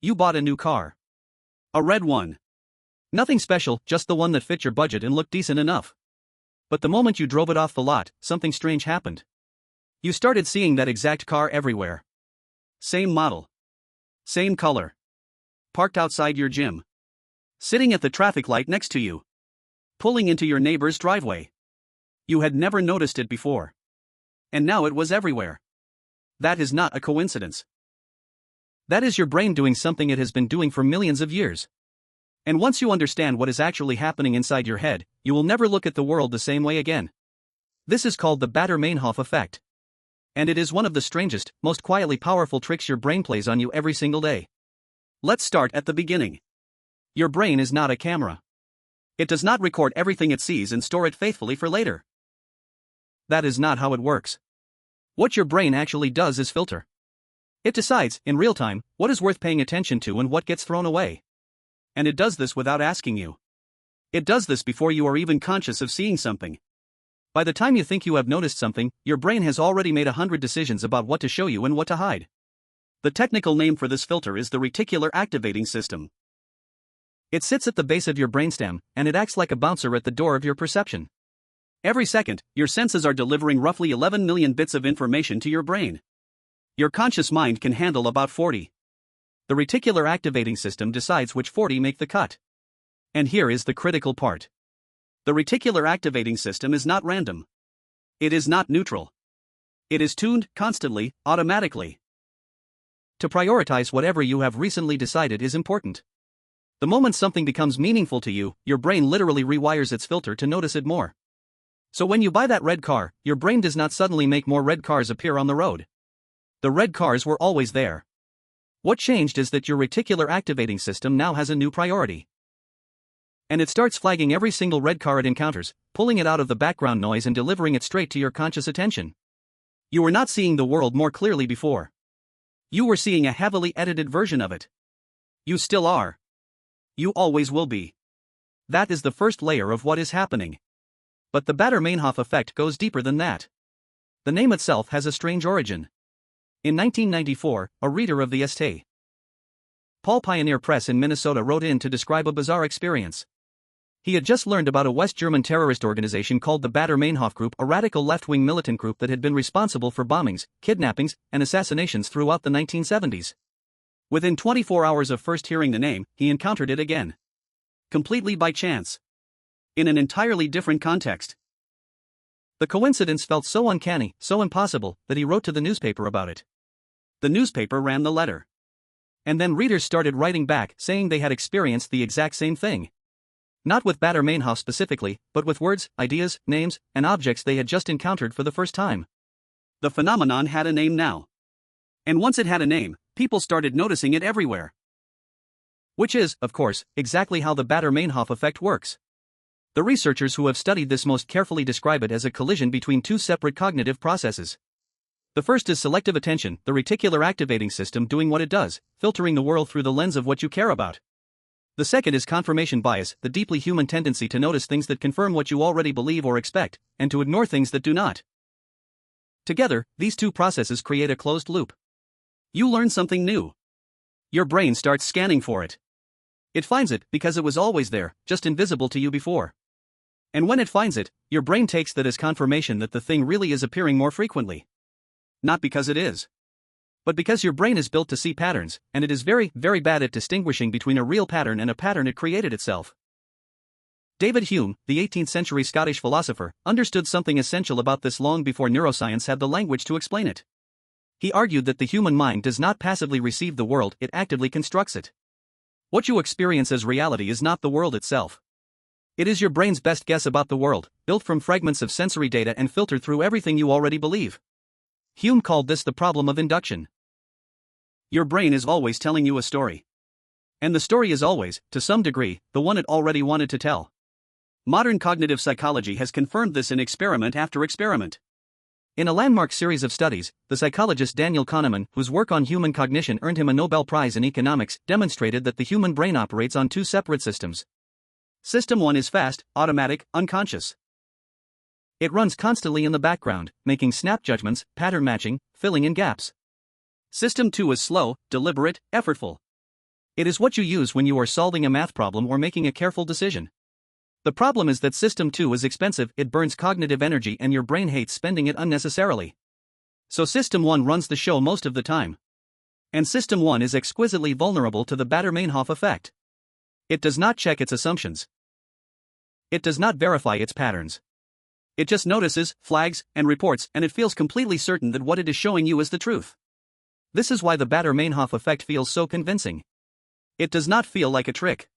You bought a new car. A red one. Nothing special, just the one that fit your budget and looked decent enough. But the moment you drove it off the lot, something strange happened. You started seeing that exact car everywhere. Same model. Same color. Parked outside your gym. Sitting at the traffic light next to you. Pulling into your neighbor's driveway. You had never noticed it before. And now it was everywhere. That is not a coincidence. That is your brain doing something it has been doing for millions of years. And once you understand what is actually happening inside your head, you will never look at the world the same way again. This is called the Baader-Meinhof Effect. And it is one of the strangest, most quietly powerful tricks your brain plays on you every single day. Let's start at the beginning. Your brain is not a camera. It does not record everything it sees and store it faithfully for later. That is not how it works. What your brain actually does is filter. It decides, in real time, what is worth paying attention to and what gets thrown away. And it does this without asking you. It does this before you are even conscious of seeing something. By the time you think you have noticed something, your brain has already made 100 decisions about what to show you and what to hide. The technical name for this filter is the reticular activating system. It sits at the base of your brainstem, and it acts like a bouncer at the door of your perception. Every second, your senses are delivering roughly 11 million bits of information to your brain. Your conscious mind can handle about 40. The reticular activating system decides which 40 make the cut. And here is the critical part. The reticular activating system is not random. It is not neutral. It is tuned, constantly, automatically. To prioritize whatever you have recently decided is important. The moment something becomes meaningful to you, your brain literally rewires its filter to notice it more. So when you buy that red car, your brain does not suddenly make more red cars appear on the road. The red cars were always there. What changed is that your reticular activating system now has a new priority. And it starts flagging every single red car it encounters, pulling it out of the background noise and delivering it straight to your conscious attention. You were not seeing the world more clearly before. You were seeing a heavily edited version of it. You still are. You always will be. That is the first layer of what is happening. But the Baader-Meinhof effect goes deeper than that. The name itself has a strange origin. In 1994, a reader of the St. Paul Pioneer Press in Minnesota wrote in to describe a bizarre experience. He had just learned about a West German terrorist organization called the Baader-Meinhof Group, a radical left-wing militant group that had been responsible for bombings, kidnappings, and assassinations throughout the 1970s. Within 24 hours of first hearing the name, he encountered it again. Completely by chance. In an entirely different context. The coincidence felt so uncanny, so impossible, that he wrote to the newspaper about it. The newspaper ran the letter. And then readers started writing back saying they had experienced the exact same thing. Not with Baader-Meinhof specifically, but with words, ideas, names, and objects they had just encountered for the first time. The phenomenon had a name now. And once it had a name, people started noticing it everywhere. Which is, of course, exactly how the Baader-Meinhof effect works. The researchers who have studied this most carefully describe it as a collision between two separate cognitive processes. The first is selective attention, the reticular activating system doing what it does, filtering the world through the lens of what you care about. The second is confirmation bias, the deeply human tendency to notice things that confirm what you already believe or expect, and to ignore things that do not. Together, these two processes create a closed loop. You learn something new. Your brain starts scanning for it. It finds it because it was always there, just invisible to you before. And when it finds it, your brain takes that as confirmation that the thing really is appearing more frequently. Not because it is. But because your brain is built to see patterns, and it is very, very bad at distinguishing between a real pattern and a pattern it created itself. David Hume, the 18th century Scottish philosopher, understood something essential about this long before neuroscience had the language to explain it. He argued that the human mind does not passively receive the world, it actively constructs it. What you experience as reality is not the world itself. It is your brain's best guess about the world, built from fragments of sensory data and filtered through everything you already believe. Hume called this the problem of induction. Your brain is always telling you a story. And the story is always, to some degree, the one it already wanted to tell. Modern cognitive psychology has confirmed this in experiment after experiment. In a landmark series of studies, the psychologist Daniel Kahneman, whose work on human cognition earned him a Nobel Prize in economics, demonstrated that the human brain operates on two separate systems. System 1 is fast, automatic, unconscious. It runs constantly in the background, making snap judgments, pattern matching, filling in gaps. System 2 is slow, deliberate, effortful. It is what you use when you are solving a math problem or making a careful decision. The problem is that System 2 is expensive, it burns cognitive energy, and your brain hates spending it unnecessarily. So System 1 runs the show most of the time. And System 1 is exquisitely vulnerable to the Baader-Meinhof effect. It does not check its assumptions. It does not verify its patterns. It just notices, flags, and reports, and it feels completely certain that what it is showing you is the truth. This is why the Baader-Meinhof effect feels so convincing. It does not feel like a trick.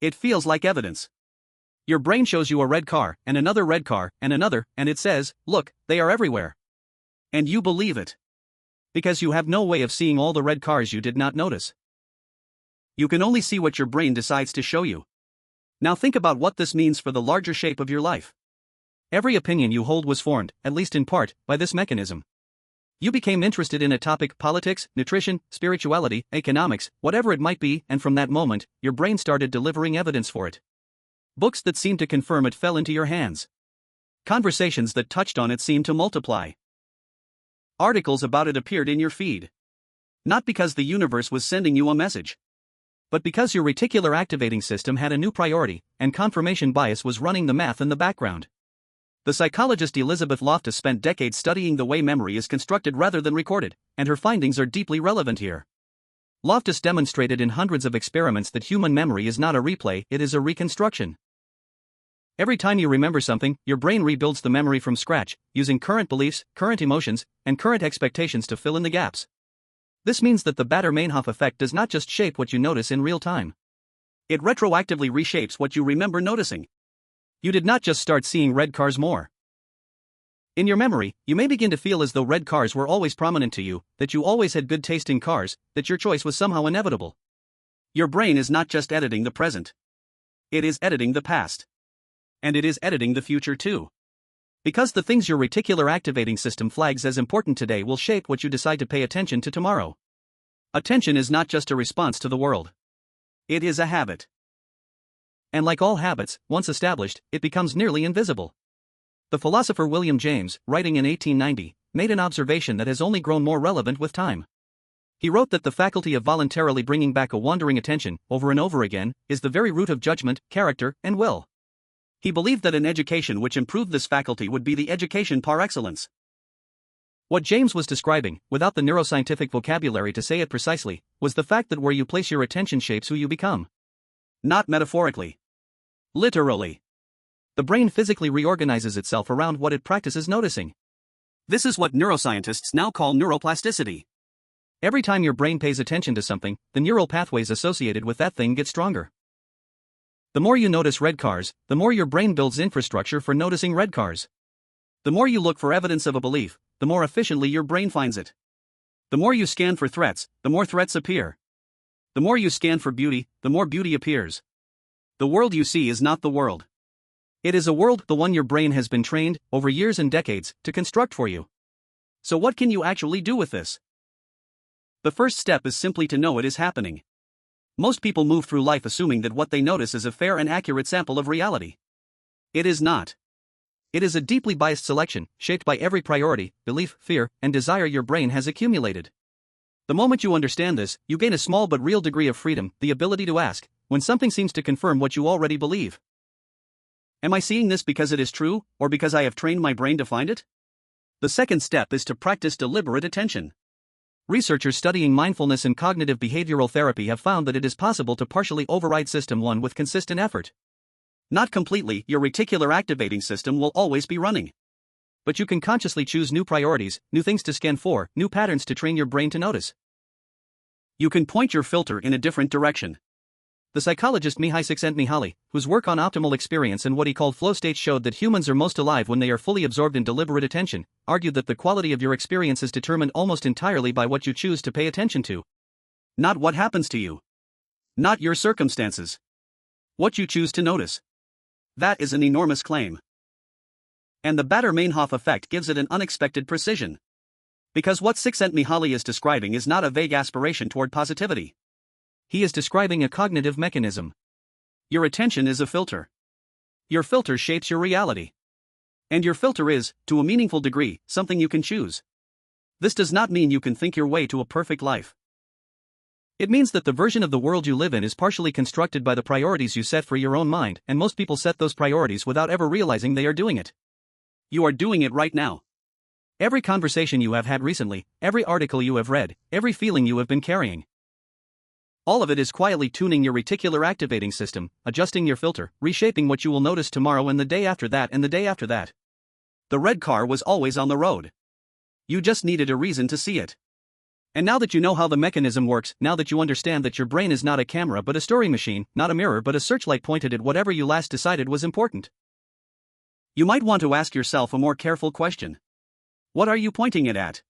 It feels like evidence. Your brain shows you a red car, and another red car, and another, and it says, look, they are everywhere. And you believe it. Because you have no way of seeing all the red cars you did not notice. You can only see what your brain decides to show you. Now think about what this means for the larger shape of your life. Every opinion you hold was formed, at least in part, by this mechanism. You became interested in a topic, politics, nutrition, spirituality, economics, whatever it might be, and from that moment, your brain started delivering evidence for it. Books that seemed to confirm it fell into your hands. Conversations that touched on it seemed to multiply. Articles about it appeared in your feed. Not because the universe was sending you a message, but because your reticular activating system had a new priority, and confirmation bias was running the math in the background. The psychologist Elizabeth Loftus spent decades studying the way memory is constructed rather than recorded, and her findings are deeply relevant here. Loftus demonstrated in hundreds of experiments that human memory is not a replay, it is a reconstruction. Every time you remember something, your brain rebuilds the memory from scratch, using current beliefs, current emotions, and current expectations to fill in the gaps. This means that the Baader-Meinhof effect does not just shape what you notice in real time. It retroactively reshapes what you remember noticing. You did not just start seeing red cars more. In your memory, you may begin to feel as though red cars were always prominent to you, that you always had good taste in cars, that your choice was somehow inevitable. Your brain is not just editing the present. It is editing the past. And it is editing the future too. Because the things your reticular activating system flags as important today will shape what you decide to pay attention to tomorrow. Attention is not just a response to the world. It is a habit. And like all habits, once established, it becomes nearly invisible. The philosopher William James, writing in 1890, made an observation that has only grown more relevant with time. He wrote that the faculty of voluntarily bringing back a wandering attention, over and over again, is the very root of judgment, character, and will. He believed that an education which improved this faculty would be the education par excellence. What James was describing, without the neuroscientific vocabulary to say it precisely, was the fact that where you place your attention shapes who you become. Not metaphorically. Literally. The brain physically reorganizes itself around what it practices noticing. This is what neuroscientists now call neuroplasticity. Every time your brain pays attention to something, the neural pathways associated with that thing get stronger. The more you notice red cars, the more your brain builds infrastructure for noticing red cars. The more you look for evidence of a belief, the more efficiently your brain finds it. The more you scan for threats, the more threats appear. The more you scan for beauty, the more beauty appears. The world you see is not the world. It is a world, the one your brain has been trained, over years and decades, to construct for you. So what can you actually do with this? The first step is simply to know it is happening. Most people move through life assuming that what they notice is a fair and accurate sample of reality. It is not. It is a deeply biased selection, shaped by every priority, belief, fear, and desire your brain has accumulated. The moment you understand this, you gain a small but real degree of freedom, the ability to ask, when something seems to confirm what you already believe. Am I seeing this because it is true, or because I have trained my brain to find it? The second step is to practice deliberate attention. Researchers studying mindfulness and cognitive behavioral therapy have found that it is possible to partially override System 1 with consistent effort. Not completely, your reticular activating system will always be running. But you can consciously choose new priorities, new things to scan for, new patterns to train your brain to notice. You can point your filter in a different direction. The psychologist Mihaly Csikszentmihalyi, whose work on optimal experience and what he called flow states showed that humans are most alive when they are fully absorbed in deliberate attention, argued that the quality of your experience is determined almost entirely by what you choose to pay attention to. Not what happens to you. Not your circumstances. What you choose to notice. That is an enormous claim. And the Baader-Meinhof effect gives it an unexpected precision. Because what Csikszentmihalyi is describing is not a vague aspiration toward positivity. He is describing a cognitive mechanism. Your attention is a filter. Your filter shapes your reality. And your filter is, to a meaningful degree, something you can choose. This does not mean you can think your way to a perfect life. It means that the version of the world you live in is partially constructed by the priorities you set for your own mind, and most people set those priorities without ever realizing they are doing it. You are doing it right now. Every conversation you have had recently, every article you have read, every feeling you have been carrying. All of it is quietly tuning your reticular activating system, adjusting your filter, reshaping what you will notice tomorrow and the day after that and the day after that. The red car was always on the road. You just needed a reason to see it. And now that you know how the mechanism works, now that you understand that your brain is not a camera but a story machine, not a mirror but a searchlight pointed at whatever you last decided was important, you might want to ask yourself a more careful question. What are you pointing it at?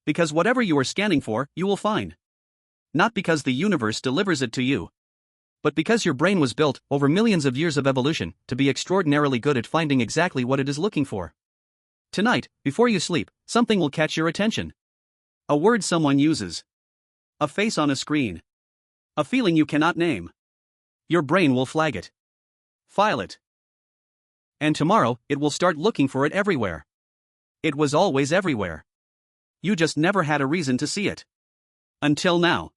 Because whatever you are scanning for, you will find. Not because the universe delivers it to you, but because your brain was built, over millions of years of evolution, to be extraordinarily good at finding exactly what it is looking for. Tonight, before you sleep, something will catch your attention. A word someone uses. A face on a screen. A feeling you cannot name. Your brain will flag it. File it. And tomorrow, it will start looking for it everywhere. It was always everywhere. You just never had a reason to see it. Until now.